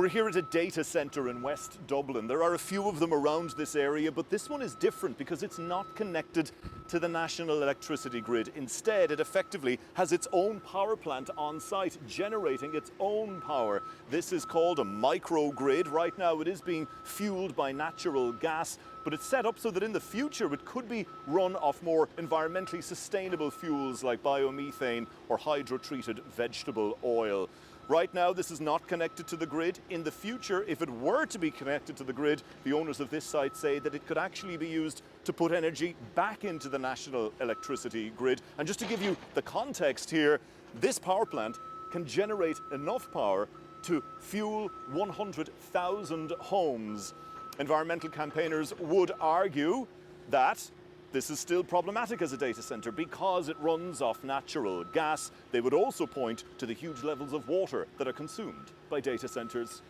We're here at a data centre in West Dublin. There are a few of them around this area, but this one is different because it's not connected to the national electricity grid. Instead, it effectively has its own power plant on site, generating its own power. This is called a microgrid. Right now, it is being fueled by natural gas, but it's set up so that in the future, it could be run off more environmentally sustainable fuels like biomethane or hydro-treated vegetable oil. Right now, this is not connected to the grid. In the future, if it were to be connected to the grid, the owners of this site say that it could actually be used to put energy back into the national electricity grid. And just to give you the context here, this power plant can generate enough power to fuel 100,000 homes. Environmental campaigners would argue that this is still problematic as a data centre because it runs off natural gas. They would also point to the huge levels of water that are consumed by data centres.